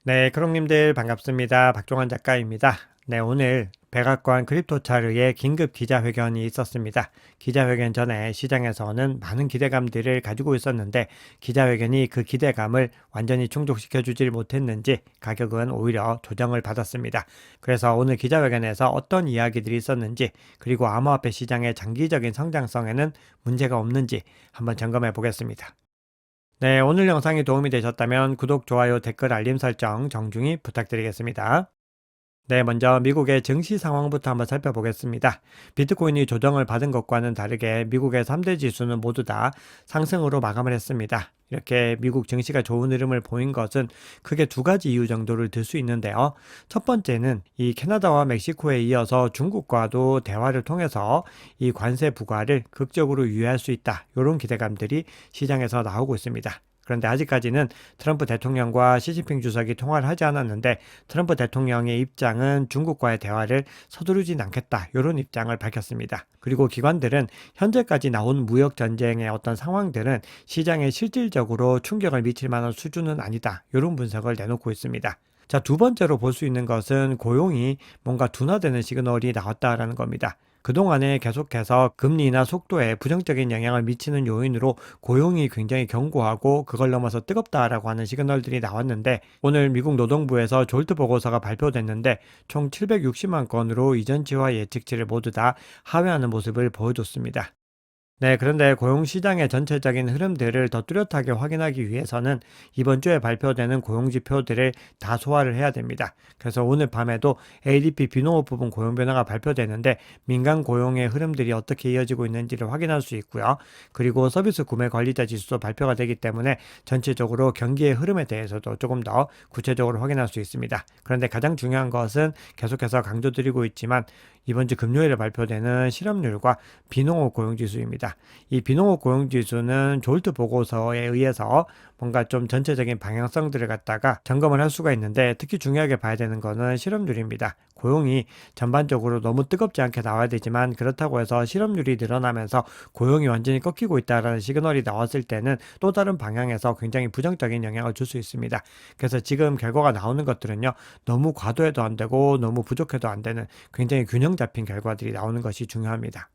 네, 크롱님들 반갑습니다. 박종환 작가입니다. 네, 오늘 백악관 크립토차르의 긴급 기자회견이 있었습니다. 기자회견 전에 시장에서는 많은 기대감들을 가지고 있었는데 기자회견이 그 기대감을 완전히 충족시켜 주질 못했는지 가격은 오히려 조정을 받았습니다. 그래서 오늘 기자회견에서 어떤 이야기들이 있었는지 그리고 암호화폐 시장의 장기적인 성장성에는 문제가 없는지 한번 점검해 보겠습니다. 네, 오늘 영상이 도움이 되셨다면 구독, 좋아요, 댓글, 알림 설정 정중히 부탁드리겠습니다. 네, 먼저 미국의 증시 상황부터 한번 살펴보겠습니다. 비트코인이 조정을 받은 것과는 다르게 미국의 3대 지수는 모두 다 상승으로 마감을 했습니다. 이렇게 미국 증시가 좋은 흐름을 보인 것은 크게 두 가지 이유 정도를 들 수 있는데요. 첫 번째는 이 캐나다와 멕시코에 이어서 중국과도 대화를 통해서 이 관세 부과를 극적으로 유예할 수 있다. 이런 기대감들이 시장에서 나오고 있습니다. 그런데 아직까지는 트럼프 대통령과 시진핑 주석이 통화를 하지 않았는데 트럼프 대통령의 입장은 중국과의 대화를 서두르진 않겠다. 이런 입장을 밝혔습니다. 그리고 기관들은 현재까지 나온 무역 전쟁의 어떤 상황들은 시장에 실질적으로 충격을 미칠 만한 수준은 아니다. 이런 분석을 내놓고 있습니다. 자, 두 번째로 볼 수 있는 것은 고용이 뭔가 둔화되는 시그널이 나왔다라는 겁니다. 그동안에 계속해서 금리나 속도에 부정적인 영향을 미치는 요인으로 고용이 굉장히 견고하고 그걸 넘어서 뜨겁다라고 하는 시그널들이 나왔는데 오늘 미국 노동부에서 졸트 보고서가 발표됐는데 총 760만 건으로 이전치와 예측치를 모두 다 하회하는 모습을 보여줬습니다. 네, 그런데 고용시장의 전체적인 흐름들을 더 뚜렷하게 확인하기 위해서는 이번 주에 발표되는 고용지표들을 다 소화를 해야 됩니다. 그래서 오늘 밤에도 ADP 비농업 부분 고용 변화가 발표되는데 민간 고용의 흐름들이 어떻게 이어지고 있는지를 확인할 수 있고요. 그리고 서비스 구매 관리자 지수도 발표가 되기 때문에 전체적으로 경기의 흐름에 대해서도 조금 더 구체적으로 확인할 수 있습니다. 그런데 가장 중요한 것은 계속해서 강조드리고 있지만 이번 주 금요일에 발표되는 실업률과 비농업 고용지수입니다. 이 비농업 고용지수는 졸트 보고서에 의해서 뭔가 좀 전체적인 방향성들을 갖다가 점검을 할 수가 있는데 특히 중요하게 봐야 되는 것은 실업률입니다. 고용이 전반적으로 너무 뜨겁지 않게 나와야 되지만 그렇다고 해서 실업률이 늘어나면서 고용이 완전히 꺾이고 있다라는 시그널이 나왔을 때는 또 다른 방향에서 굉장히 부정적인 영향을 줄 수 있습니다. 그래서 지금 결과가 나오는 것들은요. 너무 과도해도 안 되고 너무 부족해도 안 되는 굉장히 균형 잡힌 결과들이 나오는 것이 중요합니다.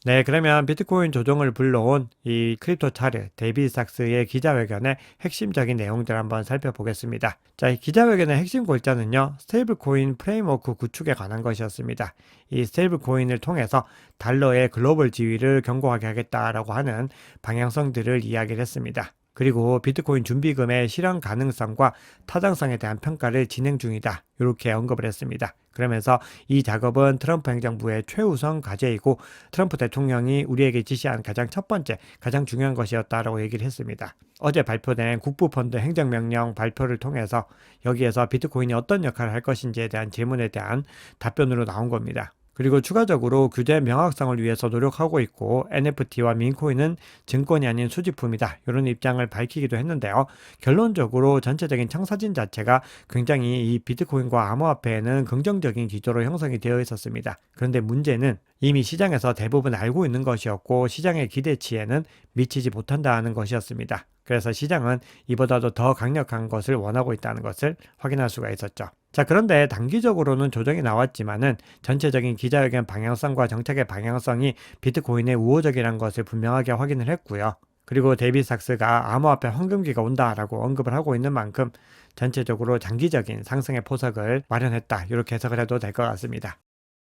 네, 그러면 비트코인 조정을 불러온 이 크립토 차르 데이비드 sak스의 기자회견의 핵심적인 내용들 한번 살펴보겠습니다. 자, 이 기자회견의 핵심 골자는요, 스테이블 코인 프레임워크 구축에 관한 것이었습니다. 이 스테이블 코인을 통해서 달러의 글로벌 지위를 견고하게 하겠다라고 하는 방향성들을 이야기를 했습니다. 그리고 비트코인 준비금의 실현 가능성과 타당성에 대한 평가를 진행 중이다. 이렇게 언급을 했습니다. 그러면서 이 작업은 트럼프 행정부의 최우선 과제이고 트럼프 대통령이 우리에게 지시한 가장 첫 번째, 가장 중요한 것이었다라고 얘기를 했습니다. 어제 발표된 국부펀드 행정명령 발표를 통해서 여기에서 비트코인이 어떤 역할을 할 것인지에 대한 질문에 대한 답변으로 나온 겁니다. 그리고 추가적으로 규제 명확성을 위해서 노력하고 있고 NFT와 민코인은 증권이 아닌 수집품이다. 이런 입장을 밝히기도 했는데요. 결론적으로 전체적인 청사진 자체가 굉장히 이 비트코인과 암호화폐에는 긍정적인 기조로 형성이 되어 있었습니다. 그런데 문제는 이미 시장에서 대부분 알고 있는 것이었고 시장의 기대치에는 미치지 못한다는 것이었습니다. 그래서 시장은 이보다도 더 강력한 것을 원하고 있다는 것을 확인할 수가 있었죠. 자, 그런데 단기적으로는 조정이 나왔지만은 전체적인 기자회견 방향성과 정책의 방향성이 비트코인의 우호적이라는 것을 분명하게 확인을 했고요. 그리고 데이비드 sak스가 암호화폐 황금기가 온다라고 언급을 하고 있는 만큼 전체적으로 장기적인 상승의 포석을 마련했다. 이렇게 해석을 해도 될 것 같습니다.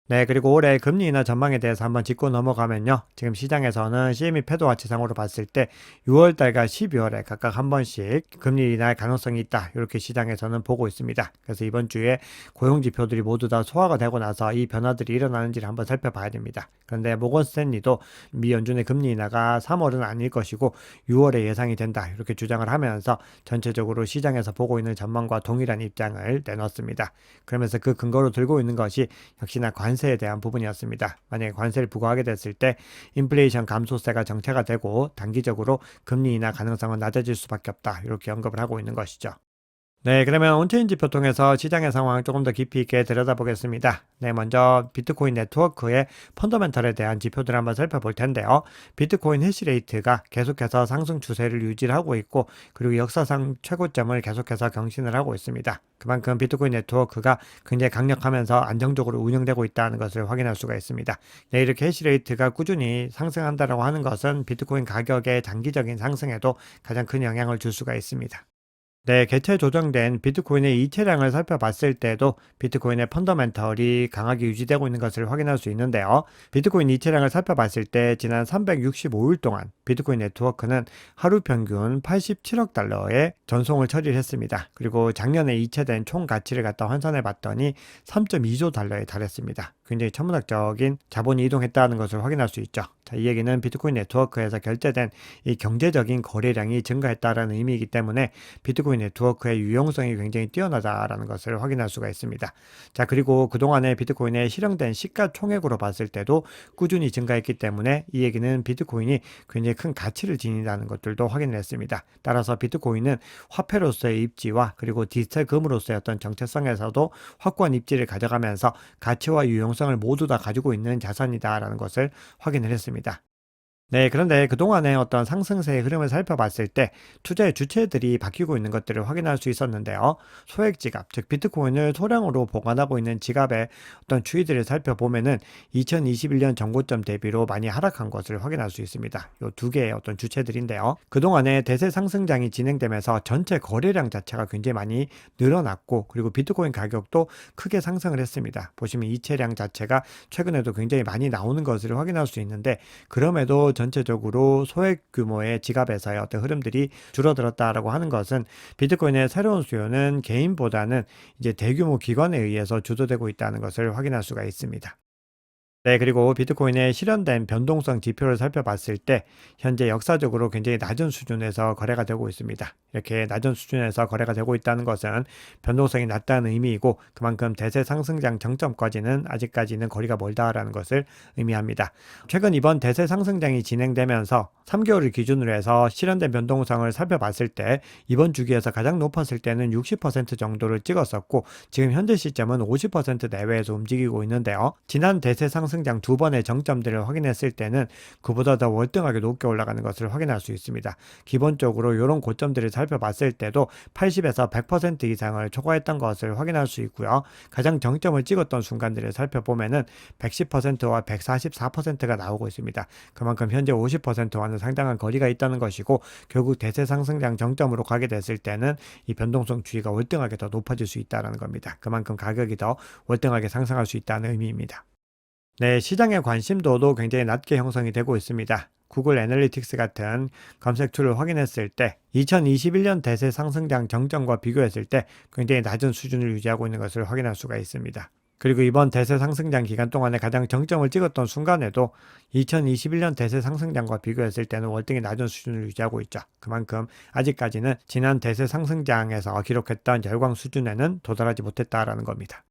네, 그리고 올해 금리 인하 전망에 대해서 한번 짚고 넘어가면요. 지금 시장에서는 CME 패도 가치상으로 봤을 때 6월 달과 12월에 각각 한 번씩 금리 인하의 가능성이 있다. 이렇게 시장에서는 보고 있습니다. 그래서 이번 주에 고용 지표들이 모두 다 소화가 되고 나서 이 변화들이 일어나는지를 한번 살펴봐야 됩니다. 그런데 모건 스탠리도 미 연준의 금리 인하가 3월은 아닐 것이고 6월에 예상이 된다. 이렇게 주장을 하면서 전체적으로 시장에서 보고 있는 전망과 동일한 입장을 내놨습니다. 그러면서 그 근거로 들고 있는 것이 역시나 관세에 대한 부분이었습니다. 만약에 관세를 부과하게 됐을 때 인플레이션 감소세가 정체가 되고 단기적으로 금리 인하 가능성은 낮아질 수밖에 없다. 이렇게 언급을 하고 있는 것이죠. 네, 그러면 온체인 지표 통해서 시장의 상황을 조금 더 깊이 있게 들여다보겠습니다. 네, 먼저 비트코인 네트워크의 펀더멘털에 대한 지표들을 한번 살펴볼 텐데요. 비트코인 해시레이트가 계속해서 상승 추세를 유지하고 있고, 그리고 역사상 최고점을 계속해서 경신을 하고 있습니다. 그만큼 비트코인 네트워크가 굉장히 강력하면서 안정적으로 운영되고 있다는 것을 확인할 수가 있습니다. 네, 이렇게 해시레이트가 꾸준히 상승한다고 하는 것은 비트코인 가격의 장기적인 상승에도 가장 큰 영향을 줄 수가 있습니다. 네, 개체 조정된 비트코인의 이체량을 살펴봤을 때도 비트코인의 펀더멘털이 강하게 유지되고 있는 것을 확인할 수 있는데요. 비트코인 이체량을 살펴봤을 때 지난 365일 동안 비트코인 네트워크는 하루 평균 87억 달러의 전송을 처리를 했습니다. 그리고 작년에 이체된 총 가치를 갖다 환산해 봤더니 3.2조 달러에 달했습니다. 굉장히 천문학적인 자본이 이동했다는 것을 확인할 수 있죠. 자, 이 얘기는 비트코인 네트워크에서 결제된 이 경제적인 거래량이 증가했다는 의미이기 때문에 비트코인 네트워크의 유용성이 굉장히 뛰어나다라는 것을 확인할 수가 있습니다. 자, 그리고 그동안에 비트코인에 실행된 시가총액으로 봤을 때도 꾸준히 증가했기 때문에 이 얘기는 비트코인이 굉장히 큰 가치를 지닌다는 것들도 확인을 했습니다. 따라서 비트코인은 화폐로서의 입지와 그리고 디지털 금으로서의 어떤 정체성에서도 확고한 입지를 가져가면서 가치와 유용성을 모두 다 가지고 있는 자산이다라는 것을 확인을 했습니다. 네, 그런데 그동안의 어떤 상승세의 흐름을 살펴봤을 때 투자의 주체들이 바뀌고 있는 것들을 확인할 수 있었는데요. 소액 지갑, 즉 비트코인을 소량으로 보관하고 있는 지갑의 어떤 추이들을 살펴보면은 2021년 전고점 대비로 많이 하락한 것을 확인할 수 있습니다. 이 두 개의 어떤 주체들인데요. 그동안에 대세 상승장이 진행되면서 전체 거래량 자체가 굉장히 많이 늘어났고, 그리고 비트코인 가격도 크게 상승을 했습니다. 보시면 이체량 자체가 최근에도 굉장히 많이 나오는 것을 확인할 수 있는데, 그럼에도 전체적으로 소액 규모의 지갑에서의 어떤 흐름들이 줄어들었다라고 하는 것은 비트코인의 새로운 수요는 개인보다는 이제 대규모 기관에 의해서 주도되고 있다는 것을 확인할 수가 있습니다. 네, 그리고 비트코인의 실현된 변동성 지표를 살펴봤을 때 현재 역사적으로 굉장히 낮은 수준에서 거래가 되고 있습니다. 이렇게 낮은 수준에서 거래가 되고 있다는 것은 변동성이 낮다는 의미이고, 그만큼 대세 상승장 정점까지는 아직까지는 거리가 멀다라는 것을 의미합니다. 최근 이번 대세 상승장이 진행되면서 3개월을 기준으로 해서 실현된 변동성을 살펴봤을 때 이번 주기에서 가장 높았을 때는 60% 정도를 찍었었고, 지금 현재 시점은 50% 내외에서 움직이고 있는데요. 지난 대세 상승장 두 번의 정점들을 확인했을 때는 그보다 더 월등하게 높게 올라가는 것을 확인할 수 있습니다. 기본적으로 이런 고점들을 살펴봤을 때도 80에서 100% 이상을 초과했던 것을 확인할 수 있고요. 가장 정점을 찍었던 순간들을 살펴보면은 110%와 144%가 나오고 있습니다. 그만큼 현재 50%와는 상당한 거리가 있다는 것이고, 결국 대세 상승장 정점으로 가게 됐을 때는 이 변동성 주의가 월등하게 더 높아질 수 있다는 겁니다. 그만큼 가격이 더 월등하게 상승할 수 있다는 의미입니다. 네, 시장의 관심도도 굉장히 낮게 형성이 되고 있습니다. 구글 애널리틱스 같은 검색 툴을 확인했을 때 2021년 대세 상승장 정점과 비교했을 때 굉장히 낮은 수준을 유지하고 있는 것을 확인할 수가 있습니다. 그리고 이번 대세 상승장 기간 동안에 가장 정점을 찍었던 순간에도 2021년 대세 상승장과 비교했을 때는 월등히 낮은 수준을 유지하고 있죠. 그만큼 아직까지는 지난 대세 상승장에서 기록했던 열광 수준에는 도달하지 못했다라는 겁니다.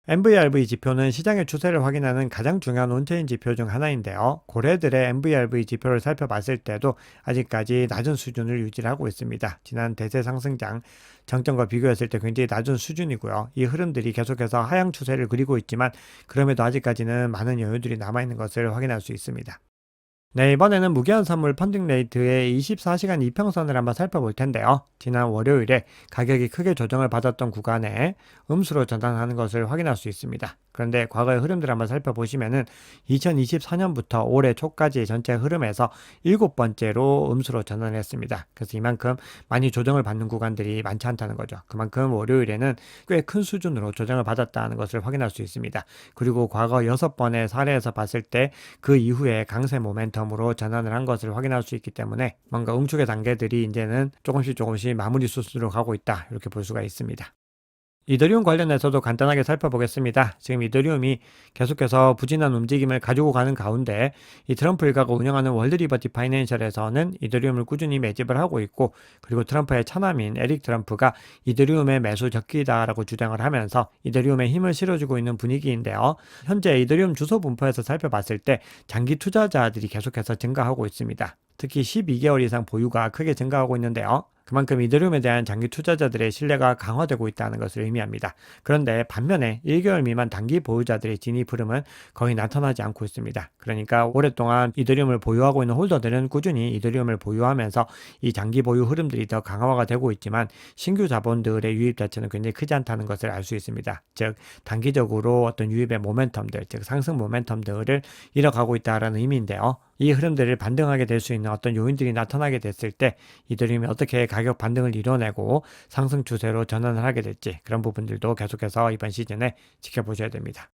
MVRV 지표는 시장의 추세를 확인하는 가장 중요한 온체인 지표 중 하나인데요. 고래들의 MVRV 지표를 살펴봤을 때도 아직까지 낮은 수준을 유지하고 있습니다. 지난 대세 상승장 정점과 비교했을 때 굉장히 낮은 수준이고요. 이 흐름들이 계속해서 하향 추세를 그리고 있지만 그럼에도 아직까지는 많은 여유들이 남아있는 것을 확인할 수 있습니다. 네, 이번에는 무기한 선물 펀딩 레이트의 24시간 이평선을 한번 살펴볼 텐데요. 지난 월요일에 가격이 크게 조정을 받았던 구간에 음수로 전환하는 것을 확인할 수 있습니다. 그런데 과거의 흐름들을 한번 살펴보시면은 2024년부터 올해 초까지의 전체 흐름에서 7번째로 음수로 전환했습니다. 그래서 이만큼 많이 조정을 받는 구간들이 많지 않다는 거죠. 그만큼 월요일에는 꽤 큰 수준으로 조정을 받았다는 것을 확인할 수 있습니다. 그리고 과거 6번의 사례에서 봤을 때 그 이후에 강세 모멘텀으로 전환을 한 것을 확인할 수 있기 때문에 뭔가 응축의 단계들이 이제는 조금씩 마무리 수순으로 가고 있다, 이렇게 볼 수가 있습니다. 이더리움 관련해서도 간단하게 살펴보겠습니다. 지금 이더리움이 계속해서 부진한 움직임을 가지고 가는 가운데 이 트럼프 일가가 운영하는 월드리버티 파이낸셜에서는 이더리움을 꾸준히 매집을 하고 있고, 그리고 트럼프의 차남인 에릭 트럼프가 이더리움의 매수 적기다라고 주장을 하면서 이더리움에 힘을 실어주고 있는 분위기인데요. 현재 이더리움 주소 분포에서 살펴봤을 때 장기 투자자들이 계속해서 증가하고 있습니다. 특히 12개월 이상 보유가 크게 증가하고 있는데요. 그만큼 이더리움에 대한 장기 투자자들의 신뢰가 강화되고 있다는 것을 의미합니다. 그런데 반면에 1개월 미만 단기 보유자들의 진입 흐름은 거의 나타나지 않고 있습니다. 그러니까 오랫동안 이더리움을 보유하고 있는 홀더들은 꾸준히 이더리움을 보유하면서 이 장기 보유 흐름들이 더 강화가 되고 있지만 신규 자본들의 유입 자체는 굉장히 크지 않다는 것을 알 수 있습니다. 즉 단기적으로 어떤 유입의 모멘텀들, 즉 상승 모멘텀들을 잃어가고 있다는 의미인데요. 이 흐름들을 반등하게 될 수 있는 어떤 요인들이 나타나게 됐을 때 이더리움이 어떻게 가격 반등을 이뤄내고 상승 추세로 전환을 하게 될지 그런 부분들도 계속해서 이번 시즌에 지켜보셔야 됩니다.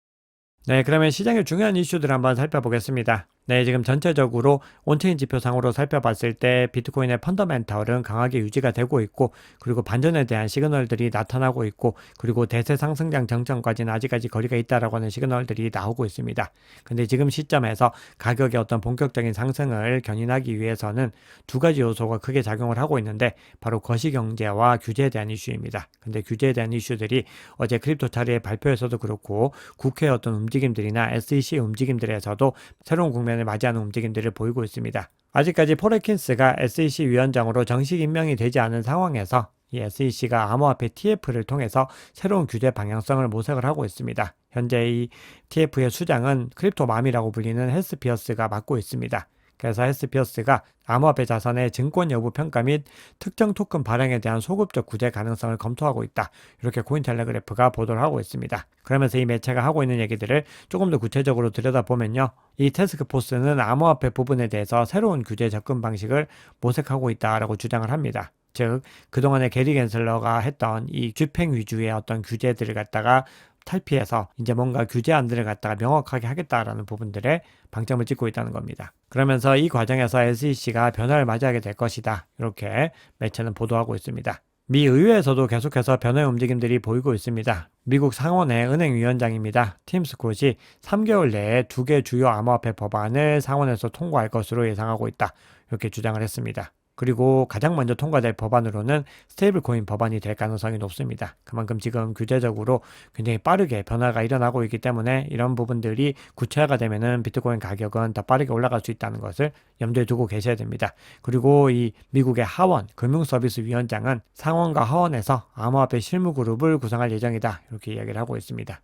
네, 그러면 시장의 중요한 이슈들을 한번 살펴보겠습니다. 네, 지금 전체적으로 온체인 지표상으로 살펴봤을 때 비트코인의 펀더멘털은 강하게 유지가 되고 있고 그리고 반전에 대한 시그널들이 나타나고 있고 그리고 대세 상승장 정점까지는 아직까지 거리가 있다라고 하는 시그널들이 나오고 있습니다. 근데 지금 시점에서 가격의 어떤 본격적인 상승을 견인하기 위해서는 두 가지 요소가 크게 작용을 하고 있는데 바로 거시경제와 규제에 대한 이슈입니다. 근데 규제에 대한 이슈들이 어제 크립토 차트의 발표에서도 그렇고 국회의 어떤 움직임들이나 SEC 움직임들에서도 새로운 국면을 맞이하는 움직임들을 보이고 있습니다. 아직까지 폴 애킨스가 SEC 위원장으로 정식 임명이 되지 않은 상황에서 이 SEC가 암호화폐 TF를 통해서 새로운 규제 방향성을 모색을 하고 있습니다. 현재 이 TF의 수장은 크립토맘이라고 불리는 헬스 피어스가 맡고 있습니다. 그래서 헬스 피어스가 암호화폐 자산의 증권 여부 평가 및 특정 토큰 발행에 대한 소급적 구제 가능성을 검토하고 있다. 이렇게 코인텔레그래프가 보도를 하고 있습니다. 그러면서 이 매체가 하고 있는 얘기들을 조금 더 구체적으로 들여다보면요. 이 태스크포스는 암호화폐 부분에 대해서 새로운 규제 접근 방식을 모색하고 있다라고 주장을 합니다. 즉 그동안에 게리 겐슬러가 했던 이 쥐팽 위주의 어떤 규제들을 갖다가 탈피해서 이제 뭔가 규제안들을 갖다가 명확하게 하겠다라는 부분들에 방점을 찍고 있다는 겁니다. 그러면서 이 과정에서 SEC가 변화를 맞이하게 될 것이다. 이렇게 매체는 보도하고 있습니다. 미 의회에서도 계속해서 변화의 움직임들이 보이고 있습니다. 미국 상원의 은행위원장입니다. 팀 스콧이 3개월 내에 2개 주요 암호화폐 법안을 상원에서 통과할 것으로 예상하고 있다. 이렇게 주장을 했습니다. 그리고 가장 먼저 통과될 법안으로는 스테이블 코인 법안이 될 가능성이 높습니다. 그만큼 지금 규제적으로 굉장히 빠르게 변화가 일어나고 있기 때문에 이런 부분들이 구체화가 되면은 비트코인 가격은 더 빠르게 올라갈 수 있다는 것을 염두에 두고 계셔야 됩니다. 그리고 이 미국의 하원 금융서비스위원장은 상원과 하원에서 암호화폐 실무 그룹을 구성할 예정이다. 이렇게 이야기를 하고 있습니다.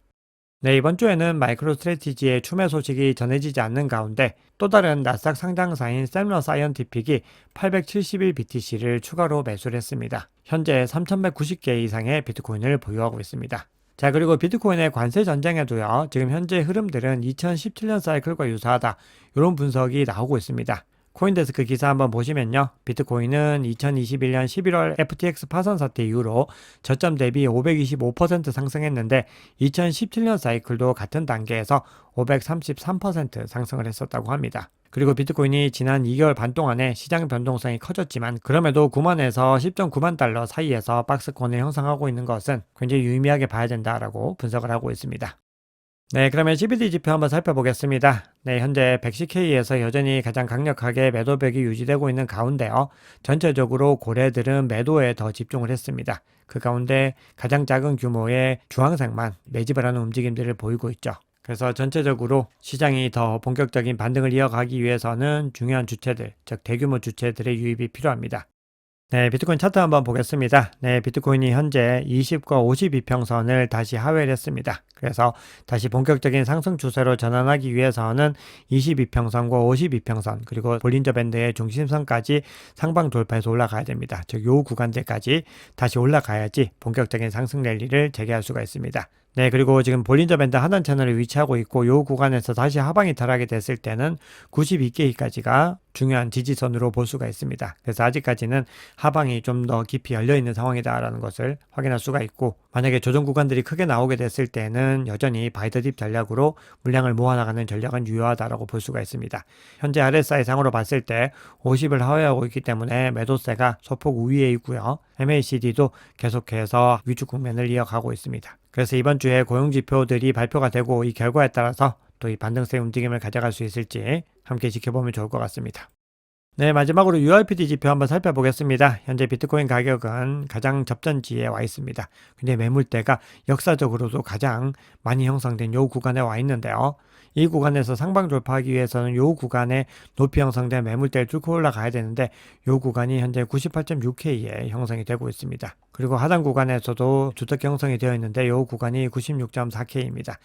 네, 이번 주에는 마이크로 스트래티지의 추매 소식이 전해지지 않는 가운데 또 다른 나스닥 상장사인 셈러 사이언티픽이 871BTC를 추가로 매수를 했습니다. 현재 3,190개 이상의 비트코인을 보유하고 있습니다. 자, 그리고 비트코인의 관세 전쟁에도요, 지금 현재 흐름들은 2017년 사이클과 유사하다. 이런 분석이 나오고 있습니다. 코인데스크 기사 한번 보시면요. 비트코인은 2021년 11월 FTX 파산 사태 이후로 저점 대비 525% 상승했는데 2017년 사이클도 같은 단계에서 533% 상승을 했었다고 합니다. 그리고 비트코인이 지난 2개월 반 동안에 시장 변동성이 커졌지만 그럼에도 9만에서 10.9만 달러 사이에서 박스권을 형성하고 있는 것은 굉장히 유의미하게 봐야 된다라고 분석을 하고 있습니다. 네, 그러면 CBD 지표 한번 살펴보겠습니다. 네, 현재 110K에서 여전히 가장 강력하게 매도벽이 유지되고 있는 가운데요. 전체적으로 고래들은 매도에 더 집중을 했습니다. 그 가운데 가장 작은 규모의 주황색만 매집을 하는 움직임들을 보이고 있죠. 그래서 전체적으로 시장이 더 본격적인 반등을 이어가기 위해서는 중요한 주체들, 즉 대규모 주체들의 유입이 필요합니다. 네, 비트코인 차트 한번 보겠습니다. 네, 비트코인이 현재 20과 52평선을 다시 하회를 했습니다. 그래서 다시 본격적인 상승 추세로 전환하기 위해서는 22평선과 52평선 그리고 볼린저 밴드의 중심선까지 상방 돌파해서 올라가야 됩니다. 즉, 요 구간들까지 다시 올라가야지 본격적인 상승 랠리를 재개할 수가 있습니다. 네, 그리고 지금 볼린저 밴드 하단 채널에 위치하고 있고 요 구간에서 다시 하방이 타락이 됐을 때는 92개까지가 중요한 지지선으로 볼 수가 있습니다. 그래서 아직까지는 하방이 좀 더 깊이 열려있는 상황이다라는 것을 확인할 수가 있고 만약에 조정 구간들이 크게 나오게 됐을 때는 여전히 바이더딥 전략으로 물량을 모아나가는 전략은 유효하다라고 볼 수가 있습니다. 현재 RSI 상으로 봤을 때 50을 하회하고 있기 때문에 매도세가 소폭 우위에 있고요. MACD도 계속해서 위축 국면을 이어가고 있습니다. 그래서 이번 주에 고용지표들이 발표가 되고 이 결과에 따라서 또 이 반등세 움직임을 가져갈 수 있을지 함께 지켜보면 좋을 것 같습니다. 네, 마지막으로 URPD 지표 한번 살펴보겠습니다. 현재 비트코인 가격은 가장 접전지에 와 있습니다. 근데 매물대가 역사적으로도 가장 많이 형성된 요 구간에 와 있는데요. 이 구간에서 상방 돌파하기 위해서는 요 구간에 높이 형성된 매물대를 뚫고 올라가야 되는데 요 구간이 현재 98.6K에 형성이 되고 있습니다. 그리고 하단 구간에서도 주특기 형성이 되어 있는데 요 구간이 96.4K입니다.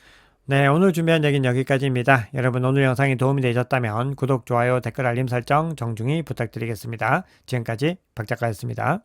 네, 오늘 준비한 얘기는 여기까지입니다. 여러분 오늘 영상이 도움이 되셨다면 구독, 좋아요, 댓글 알림 설정 정중히 부탁드리겠습니다. 지금까지 박 작가였습니다.